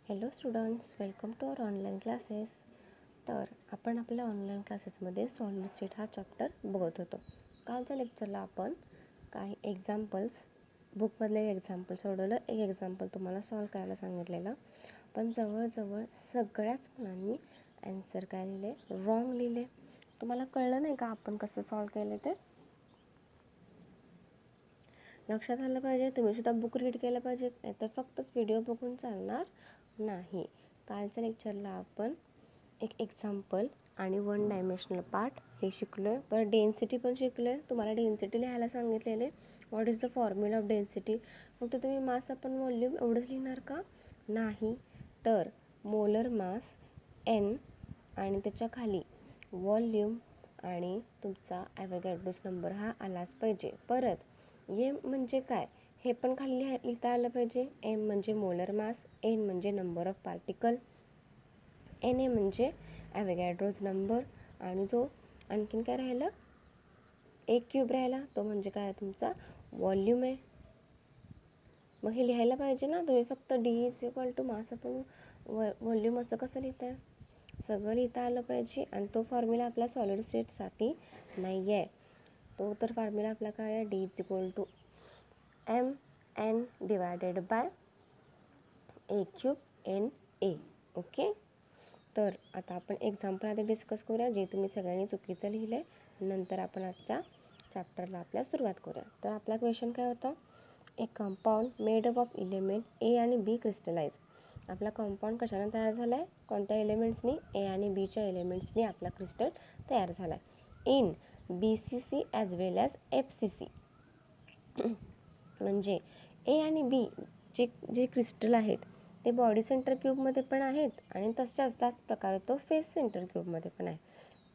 Hello students, welcome to our online classes. तर आपण आपल्या ऑनलाईन क्लासेसमध्ये सॉलिड स्टेट हा चॅप्टर बघत होतो. कालच्या लेक्चरला आपण काही एक्झाम्पल्स बुकमधले एक्झाम्पल सोडवलं. एक एक्झाम्पल तुम्हाला सॉल्व करायला सांगितलेलं, पण जवळजवळ सगळ्याच मुलांनी ॲन्सर काय लिहिले, रॉंग लिहिले. तुम्हाला कळलं नाही का आपण कसं सॉल्व केलं ते? लक्षात आलं पाहिजे. तुम्ही सुद्धा बुक रीड केलं पाहिजे, नाहीतर फक्तच व्हिडिओ बघून चालणार नाही. कालच्या लेक्चरला आपण एक एक्झाम्पल आणि 1 डायमेन्शनल पार्ट हे शिकलो आहे. परत डेन्सिटी पण शिकलो आहे. तुम्हाला डेन्सिटी लिहायला सांगितलेले. What is the formula of density. फक्त तुम्ही मास आपण व्हॉल्यूम एवढंच लिहिणार का? नाही. तर मोलर मास n आणि त्याच्या खाली व्हॉल्यूम आणि तुमचा ॲव्होगॅड्रोस नंबर हा आलाच पाहिजे. परत एम म्हणजे काय हे पण खाली लिहिता आलं पाहिजे. एम म्हणजे मोलर मास, एन म्हणजे number of particle, N A म्हणजे ॲव्होगॅड्रोज नंबर, आणि जो आणखीन काय राहिलं, एक क्यूब राहिला, तो म्हणजे काय तुमचा व्हॉल्यूम आहे. मग हे लिहायला पाहिजे ना. तुम्ही फक्त D is equal to mass आपण व्हॉल्यूम असं कसं लिहिताय? सगळं लिहिता आलं पाहिजे. आणि तो फॉर्म्युला आपला सॉलिड स्टेटसाठी नाही आहे. तो तर फॉर्म्युला आपला काय आहे? D is equal to M N divided by A cube N A. Okay. तर आता आपण एक्झाम्पल आधी डिस्कस करूया, जे तुम्ही सगळ्यांनी चुकीचं लिहिलं आहे. नंतर आपण आजच्या चॅप्टरला आपल्या सुरुवात करूया. तर आपला क्वेश्चन काय होता? एक compound made up of element A आणि बी क्रिस्टलाइज. आपला कंपाऊंड कशाने तयार झाला आहे? कोणत्या एलिमेंट्सनी? ए आणि बीच्या एलिमेंट्सनी आपला क्रिस्टल तयार झाला आहे. In BCC as well as FCC. म्हणजे ए आणि बी जे क्रिस्टल आहेत ते बॉडी सेंटर क्यूबमध्ये पण आहेत आणि तशाच त्याच प्रकारे तो फेस सेंटर क्यूबमध्ये पण आहे.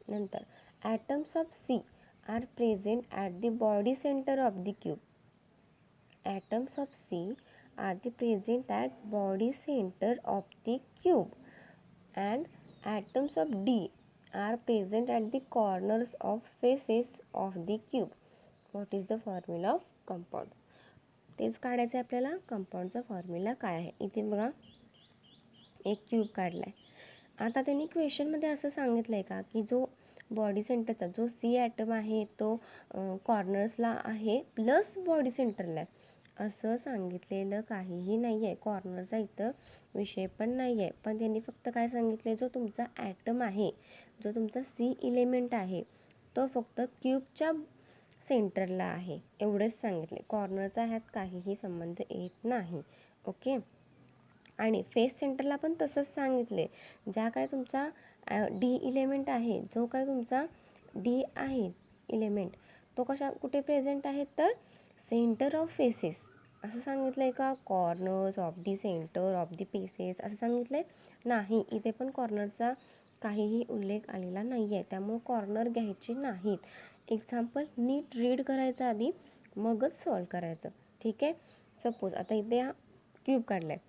नंतर atoms of C are present at the body centre of the cube. Atoms of C are the present at body centre of the cube and atoms of D are present at the corners of faces of the cube. What is the formula of compound? तेच काढायचं आहे आपल्याला. कंपाऊंडचा formula काय आहे? इथे बघा एक cube काढला आहे. आता त्यांनी क्वेश्चनमध्ये असं सांगितलं आहे का की जो बॉडी सेंटरचा जो सी ॲटम आहे तो कॉर्नर्सला आहे प्लस बॉडी सेंटरला आहे असं सांगितलेलं काहीही नाही आहे. कॉर्नरचा इथं विषय पण नाही आहे. पण त्यांनी फक्त काय सांगितलं आहे, जो तुमचा ॲटम आहे, जो तुमचा सी इलेमेंट आहे तो फक्त क्यूबच्या सेंटरला आहे एवढंच सांगितले. कॉर्नरचा ह्यात काहीही संबंध येत नाही. ओके. आणि फेस सेंटरला पण तसंच सांगितले. ज्या काय तुमचा डी इलेमेंट आहे, जो काय तुमचा डी आहे इलेमेंट, तो कुठे प्रेझेंट आहे? तर सेंटर ऑफ फेसेस असं सांगितलं आहे का? Corners of the centre of the faces असं सांगितलं आहे? नाही. इथे पण कॉर्नरचा काहीही उल्लेख आलेला नाही आहे. त्यामुळे कॉर्नर घ्यायचे नाहीत. एक्झाम्पल नीट रीड करायचं आधी, मगच सॉल्व करायचं. ठीक आहे. सपोज आता इथे हा क्यूब काढला आहे,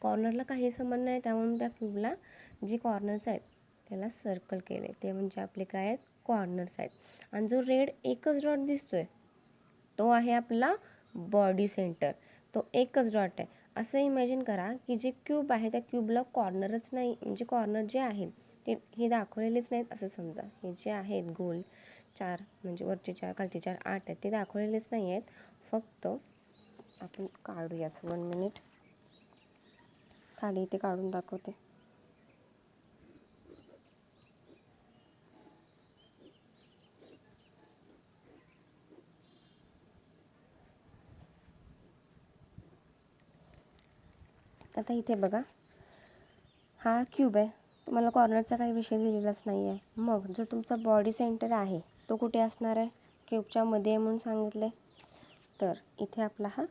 कॉर्नरला काही संबंध नाही, त्यामुळे त्या क्यूबला जी कॉर्नर्स आहेत त्याला सर्कल केले, ते म्हणजे आपले काय आहेत? कॉर्नर्स आहेत. आणि जो रेड एकच डॉट दिसतोय तो आहे आपला बॉडी सेंटर. तो एकच डॉट आहे. असं इमॅजिन करा की जे क्यूब आहे त्या क्यूबला कॉर्नरच नाही, म्हणजे कॉर्नर जे आहेत ते हे दाखवलेलेच नाहीत असं समजा. हे जे आहेत गोल 4, म्हणजे वरचे 4 खालचे 4 8 आहेत, ते दाखवलेलेच नाही आहेत. फक्त आपण काढूयाच. 1 मिनिट. खाली इथे काढून दाखवते. आता इथे बघा हा क्यूब आहे. तुम्हाला कॉर्नरचा काही विषय दिलेलाच नाही आहे. मग जो तुमचा बॉडी सेंटर आहे तो कुठे असणार आहे? क्यूबच्या मध्ये म्हणून सांगितले. तर इथे आपला हा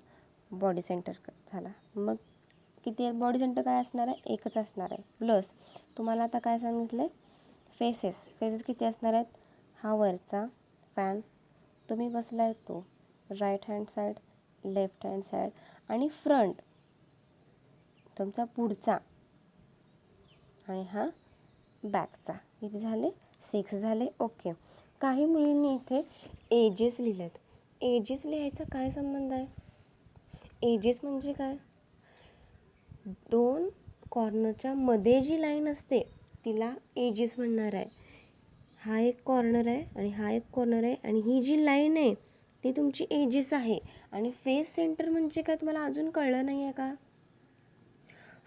बॉडी सेंटर झाला. मग किती आहे बॉडी सेंटर? काय असणार आहे? एकच असणार आहे. प्लस तुम्हाला आता काय सांगितलं? फेसेस किती असणार आहेत? हा वरचा फॅन तुम्ही बसला आहे तो right hand side, left hand side, आणि फ्रंट तुमचा पुढचा, आणि हा बॅकचा. किती झाले? 6 झाले. ओके. काही मुलींनी इथे एजेस लिहिलेत. एजेस लिहायचा काय संबंध आहे? एजेस म्हणजे काय? दोन कॉर्नरच्या मध्ये जी लाईन असते तिला एजेस म्हणणार आहे. हा एक कॉर्नर आहे आणि हा एक कॉर्नर आहे आणि ही जी लाईन आहे ती तुमची एजेस आहे. आणि फेस सेंटर म्हणजे काय तुम्हाला अजून कळलं नाही आहे का?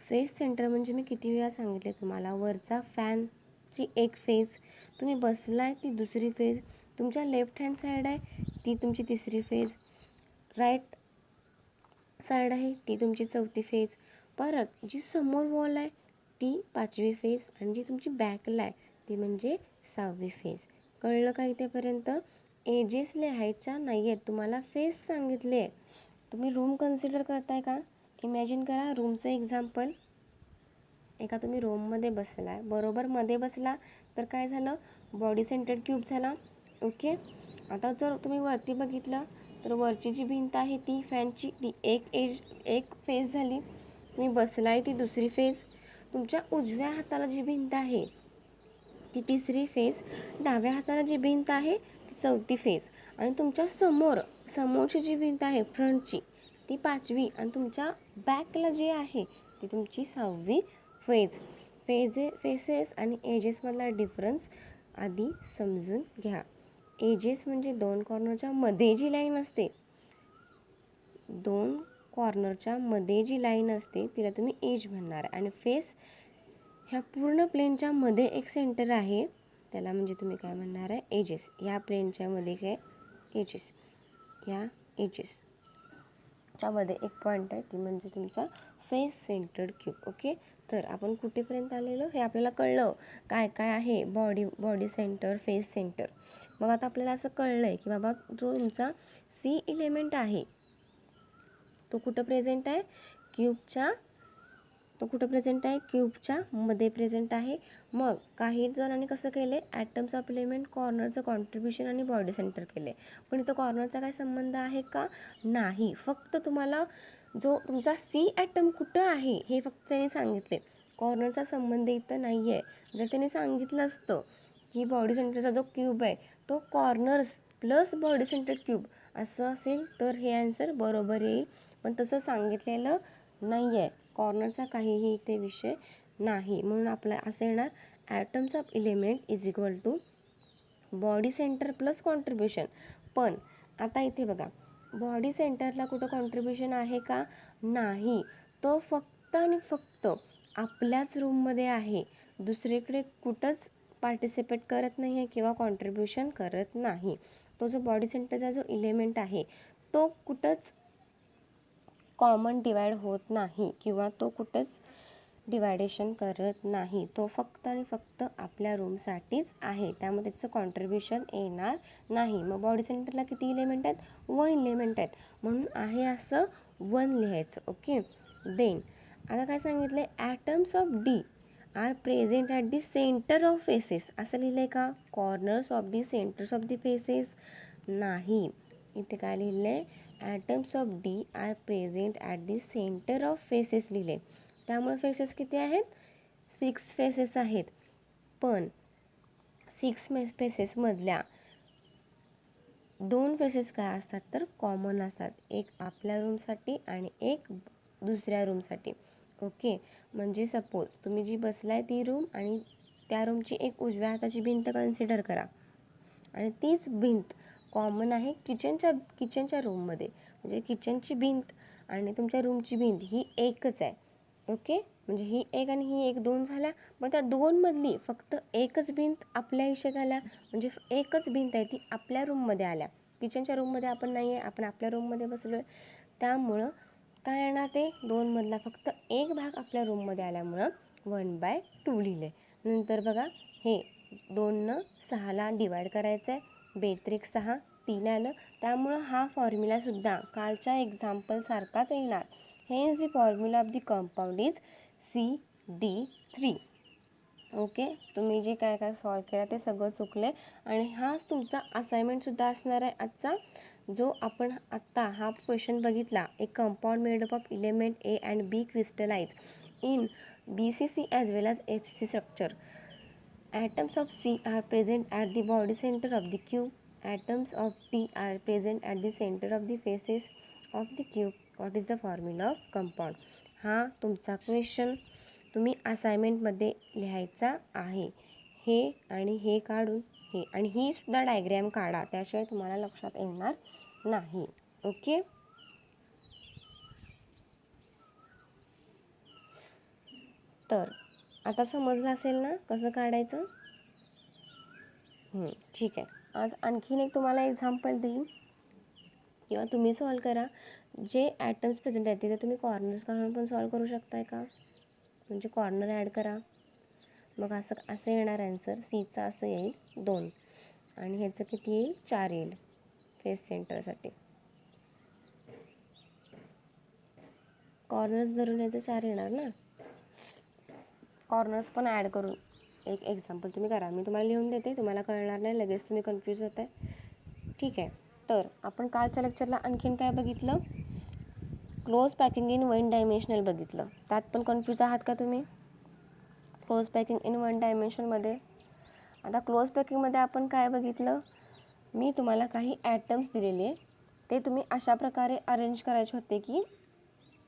फेस सेंटर म्हणजे मी किती वेळा सांगितले तुम्हाला, वरचा फॅनची एक फेस, तुम्ही बसलाय ती दुसरी फेस, तुमच्या लेफ्ट हँड साईड आहे ती तुमची तिसरी फेस, राईट साईड आहे ती तुमची चौथी फेज, परत जी समोर वॉल आहे ती पाचवी फेज आणि जी तुमची बॅकला आहे ती म्हणजे सहावी फेज. कळलं का इथेपर्यंत? एजेस लिहायच्या नाही आहेत, तुम्हाला फेज सांगितले आहे. तुम्ही रूम कन्सिडर करताय का? इमॅजिन करा रूमचं एक्झाम्पल. एका तुम्ही रूममध्ये बसलाय, बरोबर मध्ये बसला तर काय झालं, बॉडी सेंटर्ड क्यूब झाला. ओके, आता जर तुम्ही वरती बघितलं तर वरची जी भिंत आहे ती फॅनची ती एक फेज झाली. तुम्ही बसलाय ती दुसरी फेज, तुमच्या उजव्या हाताला जी भिंत आहे ती तिसरी फेज, डाव्या हाताला जी भिंत आहे ती चौथी फेज आणि तुमच्या समोरची जी भिंत आहे फ्रंटची ती पाचवी आणि तुमच्या बॅकला जी आहे ती तुमची सहावी फेज. फेसेस आणि एजेसमधला डिफरन्स आधी समजून घ्या. एजेस म्हणजे दोन कॉर्नरच्या मध्ये जी लाईन असते, दोन कॉर्नरच्या मध्ये जी लाईन असते तिला तुम्ही एज म्हणणार आहे. आणि फेस ह्या पूर्ण प्लेनच्या मध्ये एक सेंटर आहे त्याला म्हणजे तुम्ही काय म्हणणार आहे, एजेस. ह्या प्लेनच्या मध्ये काय एजेस, ह्या एजेसच्या मध्ये एक पॉईंट आहे ती म्हणजे तुमचा फेस सेंटर्ड क्यूब. ओके, तर आपण कुठेपर्यंत आलेलो हे आपल्याला कळलं, काय काय आहे बॉडी सेंटर, फेस सेंटर. मग आता आपल्याला असं कळलं आहे की बाबा जो तुमचा सी इलेमेंट आहे तो कुठं प्रेझेंट आहे, क्यूबच्या मध्ये प्रेझेंट आहे. मग काही जणांनी कसं केलं, ॲटम्स ऑफ एलिमेंट कॉर्नरचं कॉन्ट्रीब्युशन आणि बॉडी सेंटर केले. पण इथं कॉर्नरचा काय संबंध आहे का? नाही, फक्त तुम्हाला जो तुमचा सी ॲटम कुठं आहे हे फक्त त्यांनी सांगितले, कॉर्नरचा संबंध इथं नाही आहे. जर त्यांनी सांगितलं असतं की बॉडी सेंटरचा जो क्यूब आहे तो corners plus body centre cube असं असेल तर हे आन्सर बरोबर येईल, पण तसं सांगितलेलं नाही आहे. कॉर्नरचा काहीही इथे विषय नाही, म्हणून आपला असं येणार atoms of element is equal to body centre plus contribution. पण आता इथे बघा, बॉडी सेंटरला कुठं कॉन्ट्रीब्युशन आहे का? नाही, तो फक्त आणि फक्त आपल्याच रूममध्ये आहे, दुसरीकडे कुठंच पार्टिसिपेट करत नाही आहे किंवा कॉन्ट्रीब्युशन करत नाही. तो जो बॉडी सेंटरचा जो इलेमेंट आहे तो कुठंच कॉमन डिवाइड होत नाही किंवा तो कुठंच डिवायडेशन करत नाही, तो फक्त आणि फक्त आपल्या रूमसाठीच आहे, त्यामुळे त्याचं कॉन्ट्रीब्युशन येणार नाही. मग बॉडी सेंटरला किती इलेमेंट आहेत? 1 इलेमेंट आहेत, म्हणून आहे असं 1 लिहायचं. ओके, देन आता काय सांगितलं, atoms of D are present at the centre of faces, असं लिहिलं आहे का? Corners of the centres of the faces नाही, इथे काय लिहिलं आहे, atoms of D are present at the centre of faces लिहिले. त्यामुळे फेसेस किती आहेत? 6 फेसेस आहेत. पण 6 फेसेसमधल्या 2 फेसेस काय असतात तर कॉमन असतात, एक आपल्या रूमसाठी आणि एक दुसऱ्या रूमसाठी. ओके, म्हणजे सपोज तुम्ही जी बसलाय ती रूम आणि त्या रूमची एक उजव्या हाताची भिंत कन्सिडर करा आणि तीच भिंत कॉमन आहे किचनच्या रूममध्ये, म्हणजे किचनची भिंत आणि तुमच्या रूमची भिंत ही एकच आहे. ओके, म्हणजे ही एक आणि ही एक 2 झाल्या, मग त्या 2 मधली फक्त एकच भिंत आपल्या आयुष्यात आल्या, म्हणजे एकच भिंत आहे ती आपल्या रूममध्ये आल्या, किचनच्या रूममध्ये आपण नाही आहे, आपण आपल्या रूममध्ये बसलो आहे. त्यामुळं काय येणार, ते 2 मधला फक्त एक भाग आपल्या रूममध्ये आल्यामुळं 1/2 लिहिले. नंतर बघा हे 2नं 6ला डिवाईड करायचं आहे, 2×6 3 आलं, त्यामुळं हा फॉर्म्युलासुद्धा कालच्या एक्झाम्पलसारखाच येणार. Hence the formula of the compound is CD3. Okay, तुम्ही जे काय काय सॉल्व केलं ते सगळं चुकले आणि हाच तुमचा असाइनमेंटसुद्धा असणार आहे आजचा, जो आपण आत्ता हा क्वेश्चन बघितला. एक compound made up of element A and B crystallize in BCC as well as FCC structure. Atoms of C are present at the body center of the cube. Atoms of P are present at the center of the faces of the cube. What is the formula of compound? हा तुमचा question तुम्ही असाइनमेंटमध्ये लिहायचा आहे. हे आणि हे काढून हे आणि ही सुद्धा डायग्रॅम काढा, त्याशिवाय तुम्हाला लक्षात येणार नाही. ओके. तर आता समजलं असेल ना कसं काढायचं. ठीक आहे. आज आणखीन एक तुम्हाला एक्झाम्पल देईन किंवा तुम्ही सॉल्व करा. जे ॲटम्स प्रेझेंट आहेत तिथे तुम्ही कॉर्नर्स काढून पण सॉल्व करू शकताय का, म्हणजे कॉर्नर ॲड करा. मग असं येणार आन्सर. सीचा असं येईल 2 आणि ह्याचं किती येईल 4 येईल फेस सेंटरसाठी. कॉर्नर्स धरून ह्याचं 4 येणार ना. कॉर्नर्स पण ॲड करून एक एक्झाम्पल तुम्ही करा. मी तुम्हाला लिहून देते, तुम्हाला कळणार नाही, लगेच तुम्ही कन्फ्यूज होत आहे. ठीक आहे. तर आपण कालच्या लेक्चरला आणखीन काय बघितलं, क्लोज पॅकिंग इन 1 डायमेन्शनल बघितलं. त्यात पण कन्फ्यूज आहात का तुम्ही? Close packing in 1 डायमेन्शनमध्ये. आता क्लोज पॅकिंगमध्ये आपण काय बघितलं, मी तुम्हाला काही ॲटम्स दिलेले, ते तुम्ही अशा प्रकारे अरेंज करायचे होते की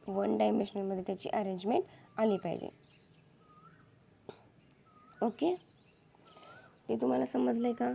1 डायमेन्शनलमध्ये त्याची अरेंजमेंट आली पाहिजे. ओके. ते तुम्हाला समजलं आहे का?